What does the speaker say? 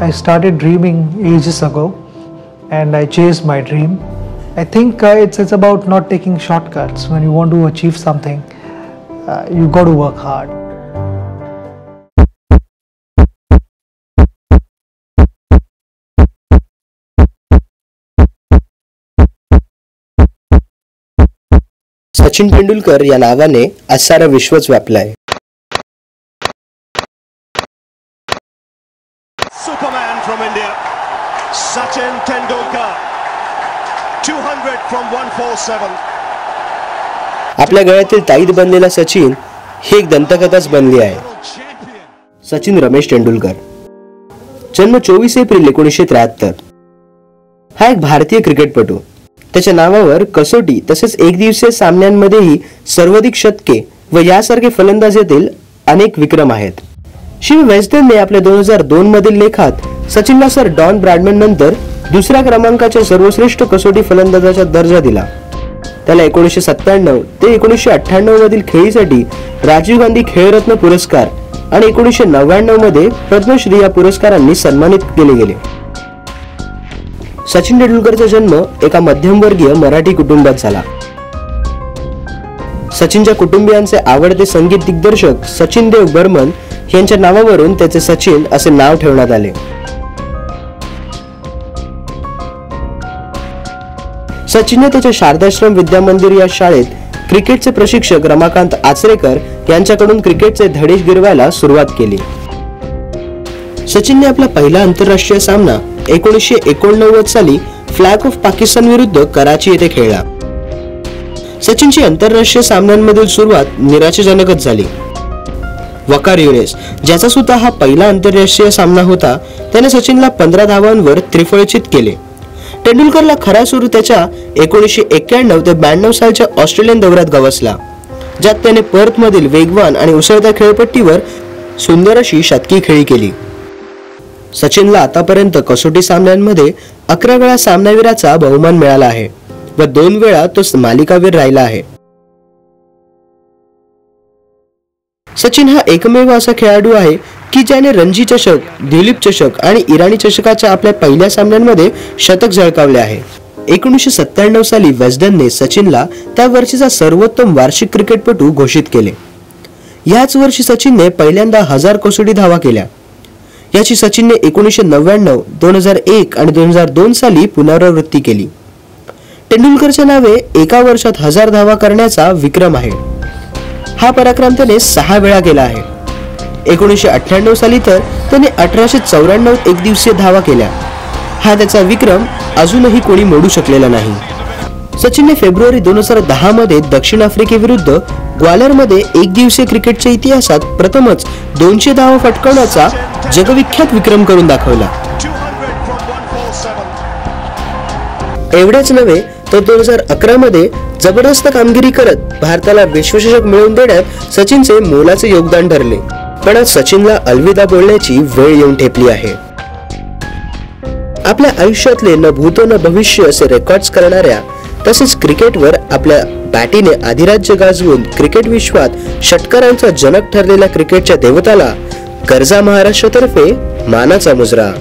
I started dreaming ages ago and I chased my dream. I think it's about not taking shortcuts. When you want to achieve something, you got to work hard. Sachin Tendulkar या नावाने आज सारा विश्वच व्यापला आहे. Superman from India, Sachin Tendulkar, 200 from 147. आपल्या गळ्यातील ताईत बनलेला सचिन ही एक दंतकथाच बनली आहे. सचिन रमेश तेंडुलकर, जन्म 24 एप्रिल 1973. हा एक भारतीय क्रिकेटपटू. त्याच्या नावावर कसोटी तसेच एकदिवसीय सामन्यांमध्येही सर्वाधिक शतके व यासारखे फलंदाजीतील अनेक विक्रम आहेत. शिव वेस्टनने आपल्या 2002 मधील लेखात सचिनला सर डॉन ब्रॅडमन नंतर दुसऱ्या क्रमांकाच्या सर्वश्रेष्ठ कसोटी फलंदाजाचा दर्जा दिला. त्याला 1997 ते 1998 मधील खेळीसाठी राजीव गांधी खेलरत्न पुरस्कार आणि 1999 मध्ये पद्मश्री या पुरस्कारांनी सन्मानित केले गेले. सचिन तेंडुलकरचा जन्म एका मध्यमवर्गीय मराठी कुटुंबात झाला. सचिनच्या कुटुंबियांचे आवडते संगीत दिग्दर्शक सचिन देव बर्मन यांच्या नावावरून त्याचे सचिन असे नाव ठेवण्यात आले. सचिनने त्याच्या शारदाश्रम विद्यामंदिर या शाळेत क्रिकेटचे प्रशिक्षक रमाकांत आचरेकर यांच्याकडून क्रिकेटचे धडे गिरवायला सुरुवात केली. सचिनने आपला पहिला आंतरराष्ट्रीय सामना 1989 साली फ्लॅग ऑफ पाकिस्तान विरुद्ध कराची येथे खेळला. सचिनची आंतरराष्ट्रीय सामन्यांमधील सुरुवात निराशाजनकच झाली. वकार युनिस, ज्याचा सुद्धा हा पहिला आंतरराष्ट्रीय सामना होता, त्याने सचिनला 15 धावांवर त्रिफळचित केले. तेंडुलकरला खरा सुरू त्याच्या 1991 ते 92 सालच्या ऑस्ट्रेलियन दौऱ्यात गवसला, ज्यात त्याने पर्थ मधील वेगवान आणि उसळत्या खेळपट्टीवर सुंदर अशी शतकी खेळी केली. सचिनला आतापर्यंत कसोटी सामन्यांमध्ये 11 वेळा सामनावीराचा बहुमान मिळाला आहे व 2 वेळा तो मालिकावीर राहिला आहे. सचिन हा एकमेव असा खेळाडू आहे की ज्याने रणजी चषक, दिलीप चषक आणि इराणी चषकाच्या आपल्या पहिल्या सामन्यांमध्ये शतक झळकावले आहे. 1997 साली वेस्टनने सचिनला त्या वर्षीचा सर्वोत्तम वार्षिक क्रिकेटपटू घोषित केले. याच वर्षी सचिनने पहिल्यांदा 1000 कसोटी धावा केल्या. याची सचिनने 1999, 2001 आणि 2002 साली पुनरावृत्ती केली. तेंडुलकरच्या नावे एका वर्षात 1000 धावा करण्याचा विक्रम आहे. हा पराक्रम त्याने 6 वेळा केला आहे. 1998 साली तर त्याने 1894 एकदिवसीय धावा केल्या. हा त्याचा विक्रम अजूनही कोणी मोडू शकलेला नाही. सचिनने फेब्रुवारी 2010 मध्ये दक्षिण आफ्रिकेविरुद्ध ग्वालेरमध्ये एकदिवसीय क्रिकेटच्या इतिहासात प्रथमच 200 धावा फटकावण्याचा जगविख्यात विक्रम करून दाखवला. एवढेच नव्हे तर 2011 मध्ये जबरदस्त कामगिरी करत भारताला विश्वचषक मिळवून देण्यात सचिनचे मोलाचे योगदान ठरले. पण आज सचिनला अलविदा बोलण्याची वेळ येऊन ठेपली आहे. आपल्या आयुष्यातले न भूतो न भविष्य असे रेकॉर्ड्स करणाऱ्या तसेच क्रिकेटवर आपल्या बॅटीने अधिराज्य गाजवून क्रिकेट विश्वात षटकारांचा जनक ठरलेल्या क्रिकेटच्या देवताला कर्जा महाराष्ट्रातर्फे मानाचा मुजरा.